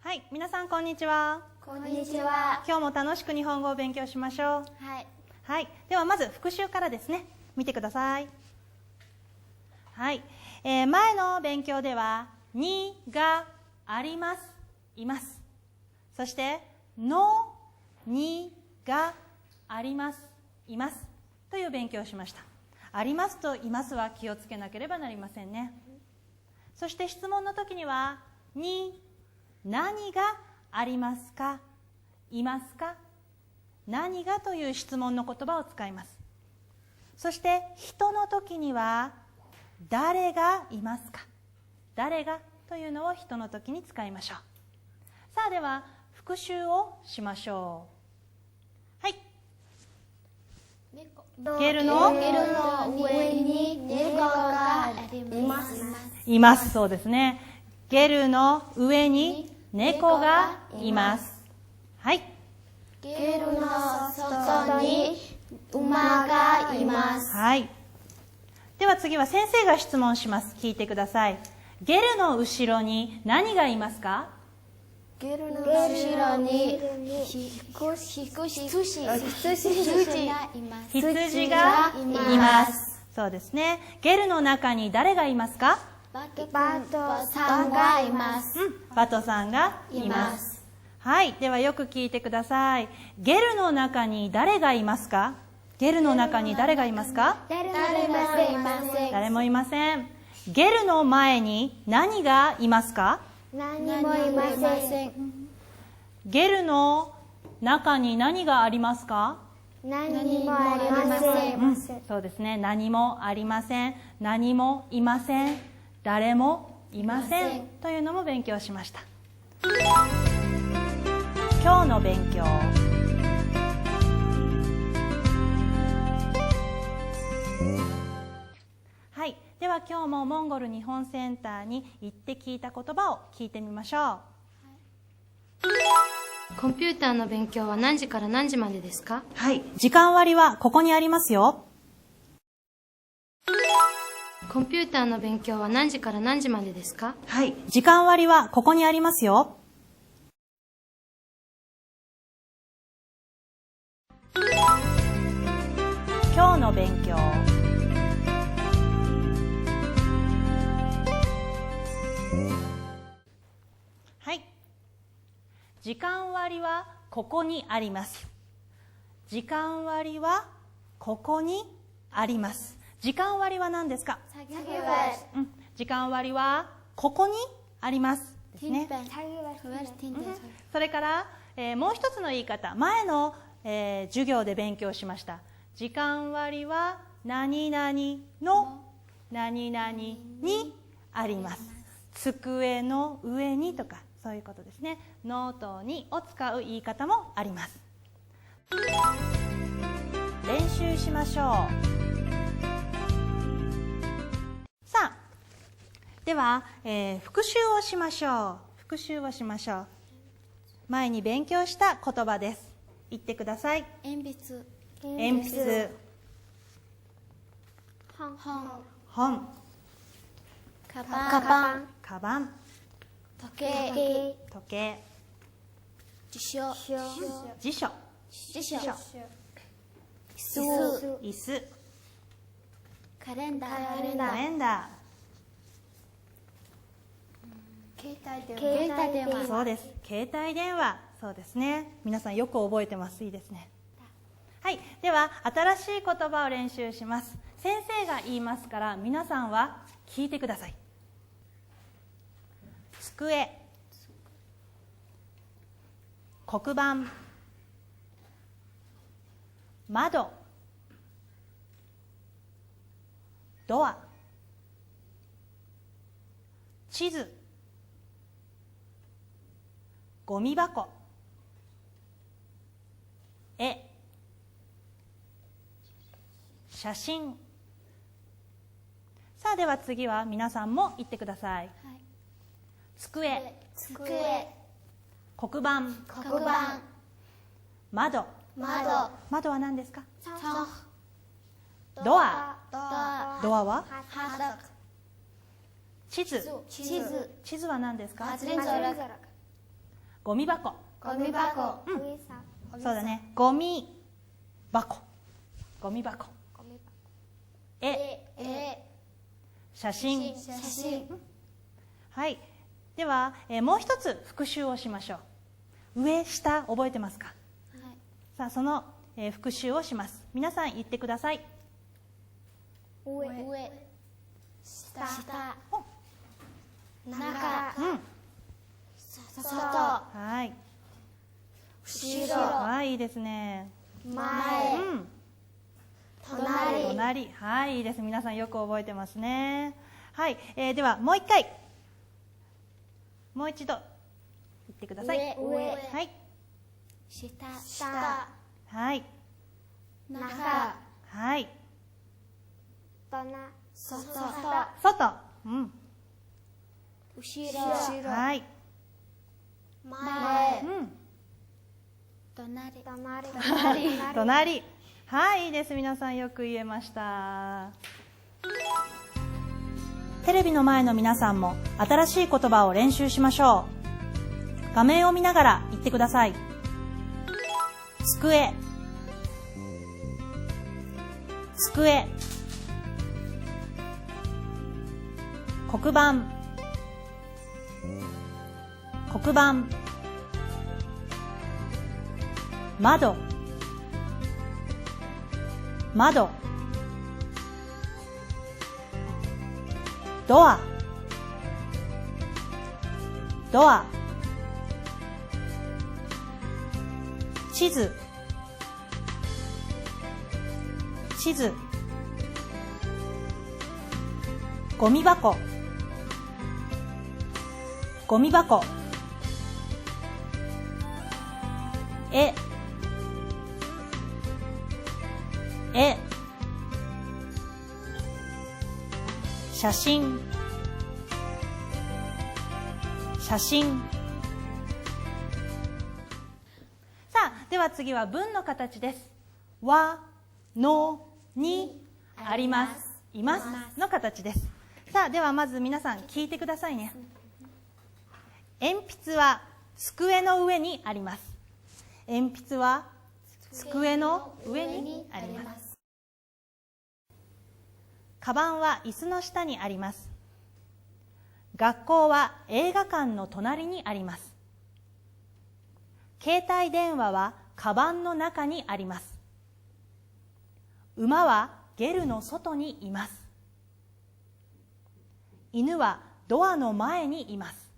はい、皆さんこんにちは。こんにちは。今日も楽しく日本語を勉強しましょう。はい。はい、ではまず復習からですね。見てください。はい、前の勉強ではにがあります、います。そしてのにがあります、いますという勉強をしました。ありますといますは気をつけなければなりませんね。そして質問の時にはに何がありますか、いますか、何がという質問の言葉を使います。そして人の時には誰がいますか、誰がというのを人の時に使いましょう。さあでは復習をしましょう。はい。ゲルの上に猫がいます。います。そうですね。ゲルの上に猫がいます。はい。ゲルの外に馬がいます。はい。では次は先生が質問します。聞いてください。ゲルの後ろに何がいますか？ゲルの後ろに羊がいます。そうですね。ゲルの中に誰がいますか？バトさんがいます。バトさんがいます。はい。ではよく聞いてください。ゲルの中に誰がいますか？ゲルの中に誰がいますか？誰もいません。誰もいません。ゲルの前に何がいますか？何もいません。ゲルの中に何がありますか？何もありません。そうですね。何もありません。何もいません。誰もいません。というのも勉強しました。今日の勉強。はい。では今日もモンゴル日本センターに行って聞いた言葉を聞いてみましょう。コンピューターの勉強は何時から何時までですか？はい。時間割はここにありますよ。コンピューターの勉強は何時から何時までですか？はい。時間割はここにありますよ。今日の勉強。はい。時間割はここにあります。時間割はここにあります。時間割は何ですか？時間割はここにありますですね。それから、もう一つの言い方、前の、授業で勉強しました。時間割は何々の何々にあります。机の上にとかそういうことですね。のとにを使う言い方もあります。練習しましょう。さあ、では、復習をしましょう。復習をしましょう。前に勉強した言葉です。言ってください。鉛筆、鉛筆、本、カバン、カバン、時計、時計、辞書、辞書、椅子、カレンダカレンダー、携帯電話。そうです。携帯電話。そうですね。皆さんよく覚えてます。いいですね。はい。では、新しい言葉を練習します。先生が言いますから、皆さんは聞いてください。机、黒板、窓、ドア、地図、ゴミ箱、絵、写真。さあでは次は皆さんも言ってください。はい、机、黒板、窓。窓は何ですか？ドア。ドアは？地図。地図は何ですか？ゴミ箱。ゴミ箱。そうだね。ゴミ箱。ゴミ箱。絵。写真。写真。はい。では、もう一つ復習をしましょう。上、下、覚えてますか？さあ、その、復習をします。皆さん言ってください。上。下。中。外。はい。後ろ。はい、いいですね。前。隣。はい、いいです。皆さんよく覚えてますね。はい。では、もう一回。もう一度言ってください。上。はい。下。はい。中。はい。外。外。うん。後ろ。はい。前。うん。隣。隣。はい、いいです。皆さんよく言えました。テレビの前の皆さんも新しい言葉を練習しましょう。画面を見ながら言ってください。机。机。黒板。黒板。窓。窓。ドア。ドア。地図。地図。ゴミ箱。ゴミ箱。絵。絵。写真。写真。さあ、では次は文の形です。は、の、に、あります、いますの形です。さあ、ではまず皆さん聞いてくださいね。鉛筆は机の上にあります。鉛筆は机の上にあります。カバンは椅子の下にあります。学校は映画館の隣にあります。携帯電話はカバンの中にあります。馬はゲルの外にいます。犬はドアの前にいます。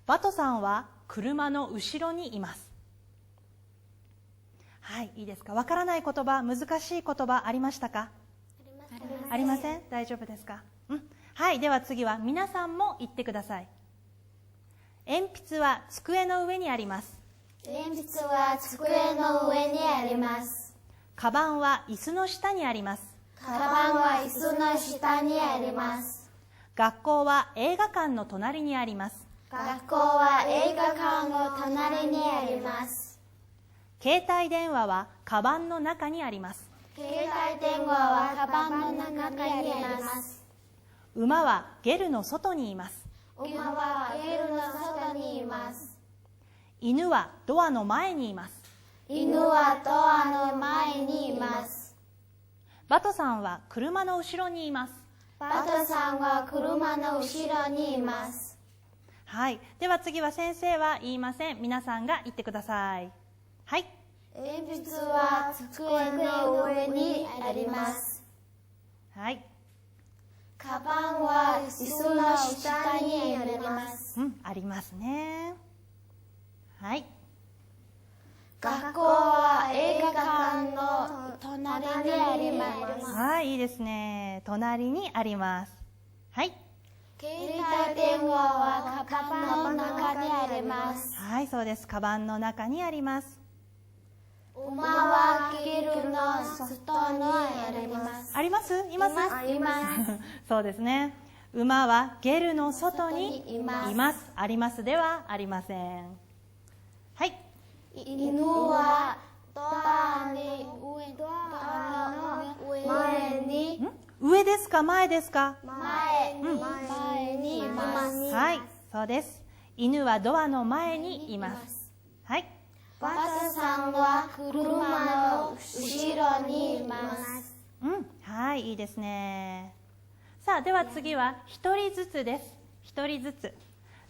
バトさんは車の後ろにいます。はい、いいですか。わからない言葉、難しい言葉ありましたか？ありません？大丈夫ですか？はい、では次は皆さんも言ってください。鉛筆は机の上にあります。鉛筆は机の上にあります。カバンは椅子の下にあります。カバンは椅子の下にあります。学校は映画館の隣にあります。学校は映画館の隣にあります。携帯電話はカバンの中にあります。携帯電話はカバンの中にあります。馬はゲルの外にいます。馬はゲルの外にいます。犬はドアの前にいます。犬はドアの前にいます。バトさんは車の後ろにいます。バトさんは車の後ろにいます。はい、では次は先生は言いません。皆さんが言ってください。はい。鉛筆は机の上にあります。はい。カバンは椅子の下にあります。ありますね。はい。学校は映画館の隣にあります。はい、いいですね。隣にあります。はい。携帯電話はカバンの中にあります。はい、そうです。カバンの中にあります。馬はゲルの外にあります。あります？います？います。そうですね。馬はゲルの外にいます。ます。ありますではありません。はい。犬はドアの前に。上ですか？前ですか？前にいます。はい、そうです。犬はドアの前にいます。はい。バトさんは車の後ろにいます。はい、いいですね。さあ、では次は一人ずつです。一人ずつ。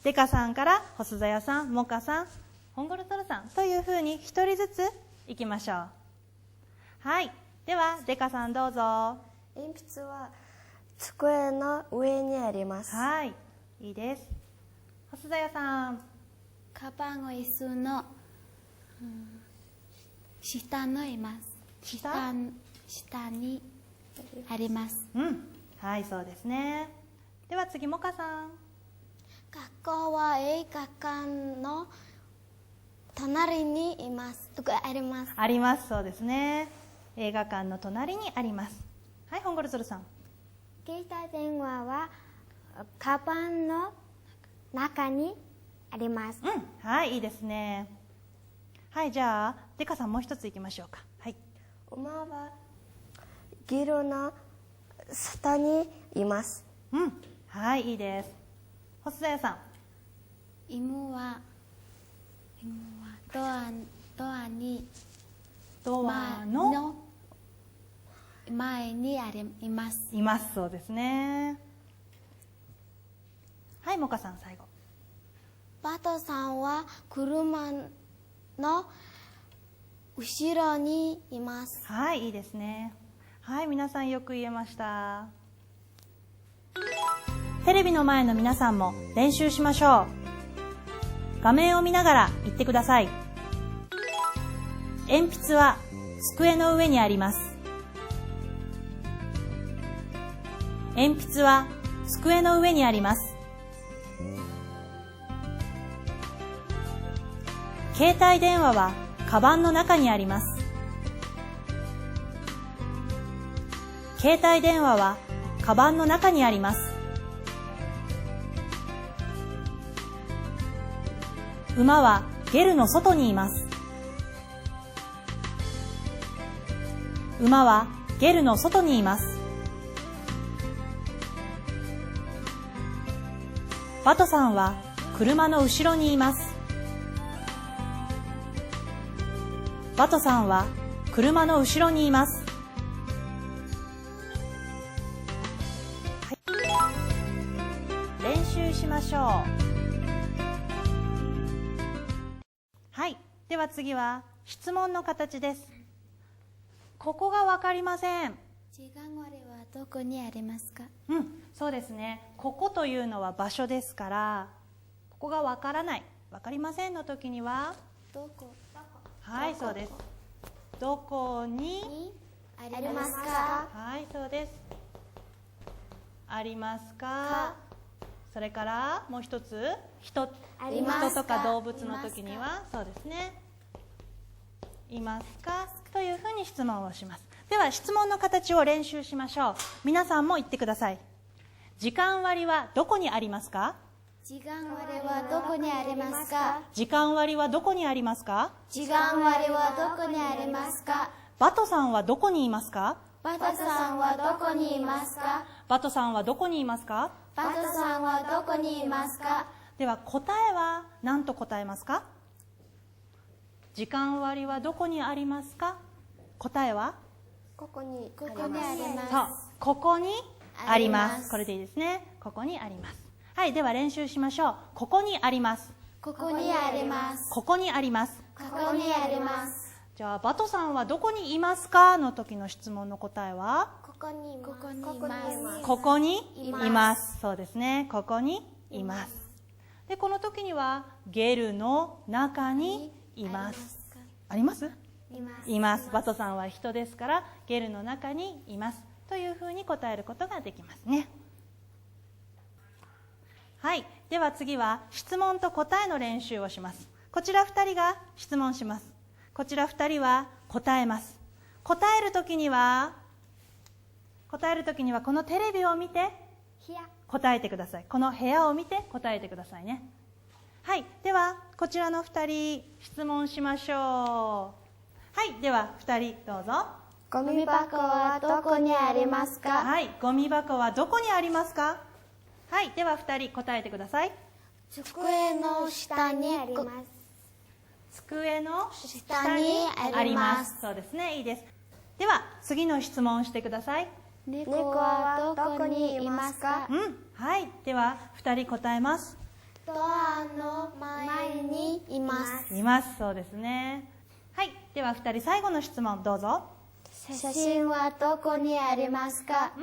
デカさんから細田屋さん、モカさん、ホンゴルトルさんというふうに一人ずついきましょう。はい。では、デカさんどうぞ。鉛筆は机の上にあります。はい、いいです。細田屋さん。カバンを椅子の下にいます。下にあります。はい、そうですね。では次、モカさん。学校は映画館の隣にいます。あります。あります、そうですね。映画館の隣にあります。はい、ホンゴルツルさん。携帯電話はカバンの中にあります。はい、いいですね。はい、じゃあデカさんもう一ついきましょうか。はい。馬はゲルの下にいます。はい、いいです。細田屋さん。犬はドアの前にいます。います、そうですね。はい、モカさん最後。バトさんは車の後ろにいます。はい、いいですね。はい、皆さんよく言えました。テレビの前の皆さんも練習しましょう。画面を見ながら言ってください。鉛筆は机の上にあります。鉛筆は机の上にあります。携帯電話はカバンの中にあります。携帯電話はカバンの中にあります。馬はゲルの外にいます。馬はゲルの外にいます。バトさんは車の後ろにいます。バトさんは車の後ろにいます。練習しましょう。はい、では次は質問の形です。ここがわかりません。時間割はどこにありますか？そうですね。ここというのは場所ですから、ここがわからない、わかりませんの時にはどこ？はい、そうです。どこにありますか？はい、そうです。ありますか？それからもう一つ、人とか動物の時にはそうですね。いますか？というふうに質問をします。では質問の形を練習しましょう。皆さんも言ってください。時間割はどこにありますか？時間割はどこにありますか？時間割はどこにありますか？時間割はどこにありますか？バトさんはどこにいますか？バトさんはどこにいますか？バトさんはどこにいますか？バトさんはどこにいますか？では答えは何と答えますか？時間割はどこにありますか？答えはここにあります。そう、ここにあります。あります。これでいいですね。ここにあります。はい、では練習しましょう。ここにあります。ここにあります。ここにあります。ここにあります。じゃあバトさんはどこにいますかの時の質問の答えはここにいます。ここにいます。ここにいますいます。そうですね。ここにいます。で、この時にはゲルの中にいます。あります？います。バトさんは人ですからゲルの中にいますというふうに答えることができますね。はい、では次は質問と答えの練習をします。こちら2人が質問します。こちら2人は答えます。答えるときにはこのテレビを見て答えてください。この部屋を見て答えてくださいね。はい、ではこちらの2人質問しましょう。はい、では2人どうぞ。ゴミ箱はどこにありますか？はい、ゴミ箱はどこにありますか？はい、では2人答えてください。机の下にあります。机の下にあります。そうですね、いいです。では次の質問をしてください。猫はどこにいますか？はい。では2人答えます。ドアの前にいます。います。そうですね。はい。では2人最後の質問どうぞ。写真はどこにありますか？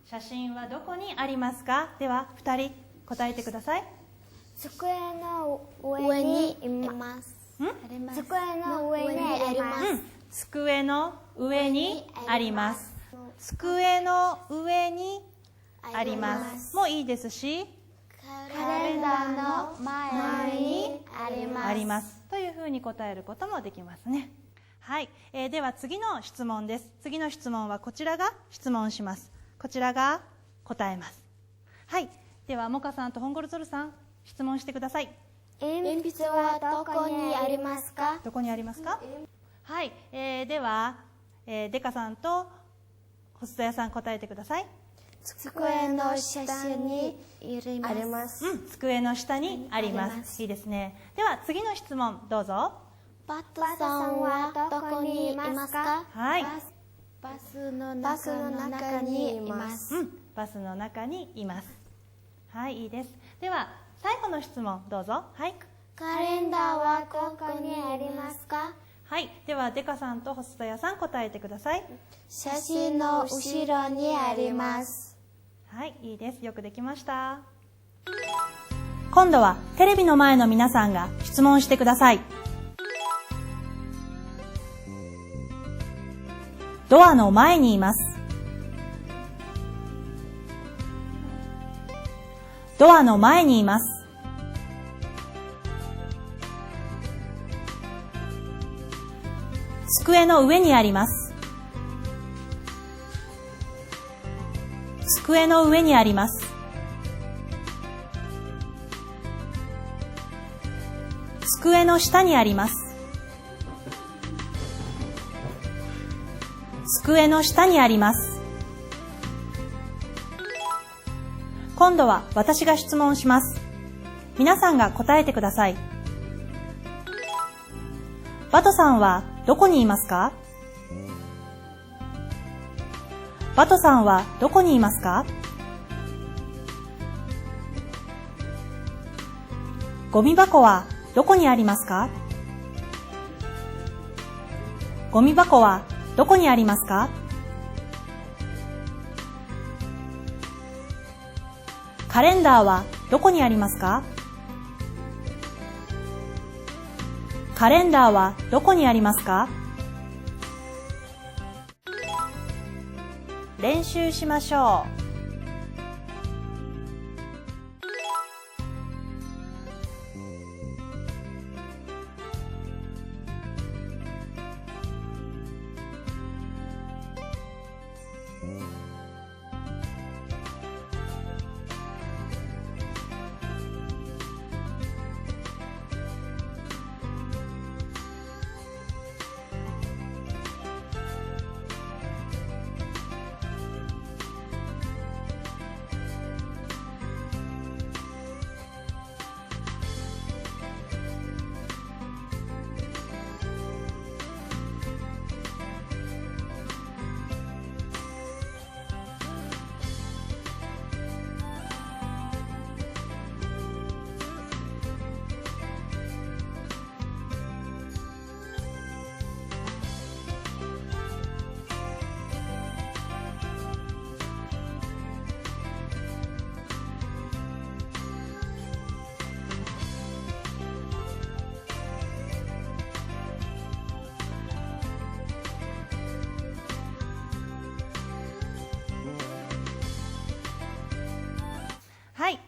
写真はどこにありますか？では2人答えてください。机の上上ににいます。机の上にあります。机の上にあります。机の上にありますもいいですし、カレンダーの前にあります。ありますというふうに答えることもできますね。はい、では次の質問です。次の質問はこちらが質問します。こちらが答えます。はい、ではモカさんとホンゴルゾルさん質問してください。鉛筆はどこにありますか？どこにありますか？はい、では、デカさんと細田さん答えてください。机の下にあります。机の下にあります。いいですね。では次の質問どうぞ。バトさんはどこにいますか？はい。バスの中にいます。バスの中にいます。はい、いいです。では最後の質問どうぞ。はい。カレンダーはどこにありますか？はい。ではデカさんと細田さん答えてください。写真の後ろにあります。はい、いいです。よくできました。今度はテレビの前の皆さんが質問してください。ドアの前にいます。ドアの前にいます。机の上にあります。机の上にあります。机の下にあります。机の下にあります。今度は私が質問します。皆さんが答えてください。バトさんはどこにいますか？バトさんはどこにいますか？ゴミ箱はどこにありますか？ゴミ箱はどこにありますか？カレンダーはどこにありますか？カレンダーはどこにありますか？練習しましょう。はい、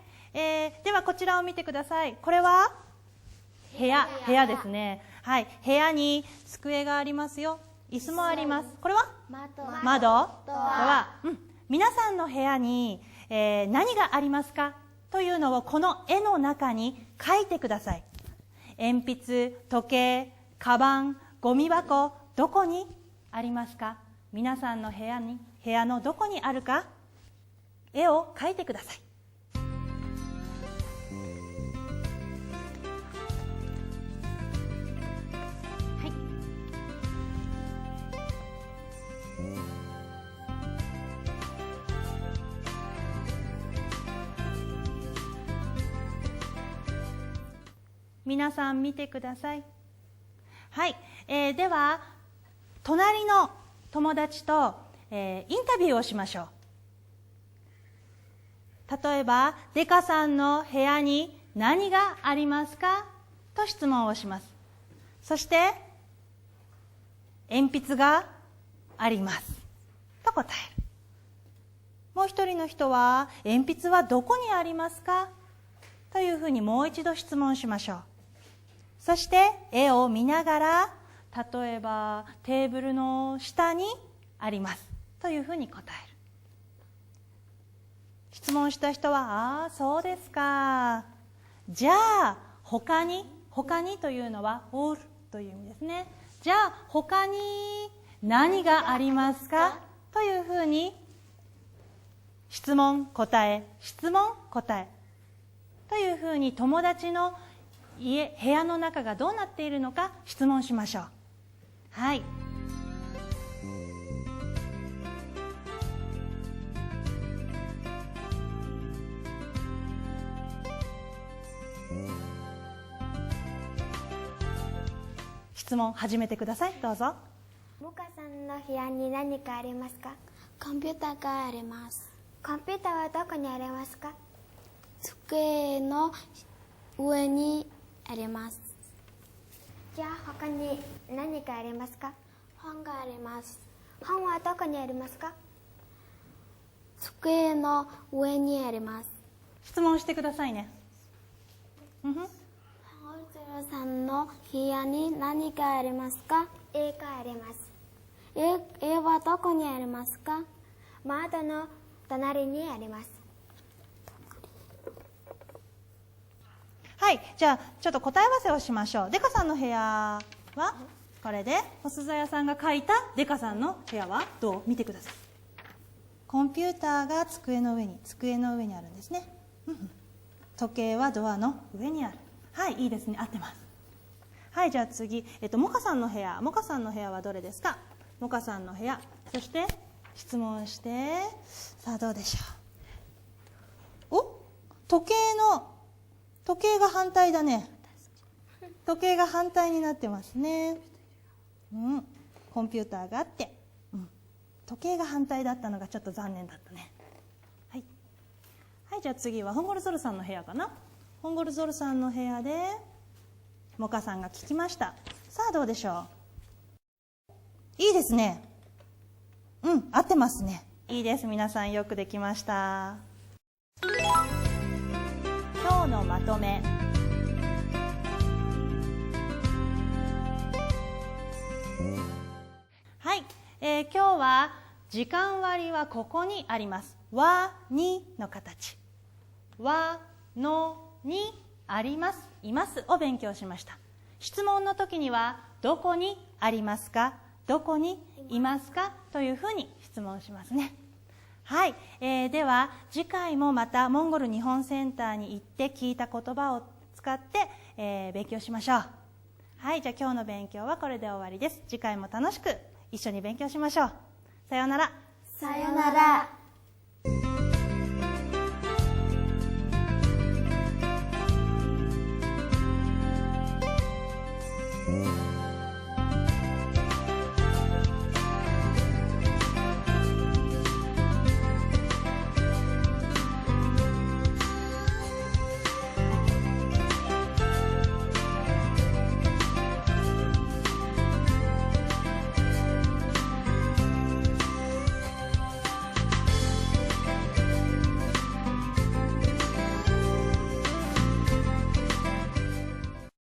ではこちらを見てください。これは部屋ですね。はい、部屋に机がありますよ。椅子もあります。これは窓、ドア。皆さんの部屋に、何がありますかというのをこの絵の中に書いてください。鉛筆、時計、カバン、ゴミ箱、どこにありますか？皆さんの部屋のどこにあるか絵を描いてください。皆さん見てください。はい、では隣の友達と、インタビューをしましょう。例えば、デカさんの部屋に何がありますかと質問をします。そして、鉛筆がありますと答える。もう一人の人は、鉛筆はどこにありますかというふうにもう一度質問しましょう。そして絵を見ながら、例えばテーブルの下にありますというふうに答える。質問した人は、ああ、そうですか。じゃあ他にというのはオールという意味ですね。じゃあ他に何がありますかというふうに質問答えというふうに友達の部屋の中がどうなっているのか質問しましょう。はい。質問始めてください。どうぞ。モカさんの部屋に何かありますか？コンピューターがあります。コンピューターはどこにありますか？机の上にあります。じゃあ他に何かありますか？本があります。本はどこにありますか？机の上にあります。質問してくださいね。ホルゼロさんの部屋に何かありますか？絵があります。絵はどこにありますか？窓の隣にあります。はい、じゃあちょっと答え合わせをしましょう。デカさんの部屋はこれで、おすざ屋さんが描いたデカさんの部屋はどう？見てください。コンピューターが机の上にあるんですね。時計はドアの上にある。はい、いいですね、合ってます。はい、じゃあ次、モカさんの部屋はどれですか？モカさんの部屋、そして質問して、さあどうでしょう。お、時計が反対だね。時計が反対になってますね。コンピューターがあって、時計が反対だったのがちょっと残念だったね。はい、はい、じゃあ次はホンゴルゾルさんの部屋かな。ホンゴルゾルさんの部屋でモカさんが聞きました。さあどうでしょう。いいですね。合ってますね。いいです。皆さんよくできました。今日のまとめ。はい、今日は時間割はここにあります。はにの形。はのにあります、いますを勉強しました。質問の時にはどこにありますか、どこにいますかというふうに質問しますね。はい、では次回もまたモンゴル日本センターに行って聞いた言葉を使って、勉強しましょう。はい、じゃあ今日の勉強はこれで終わりです。次回も楽しく一緒に勉強しましょう。さようなら。さようなら。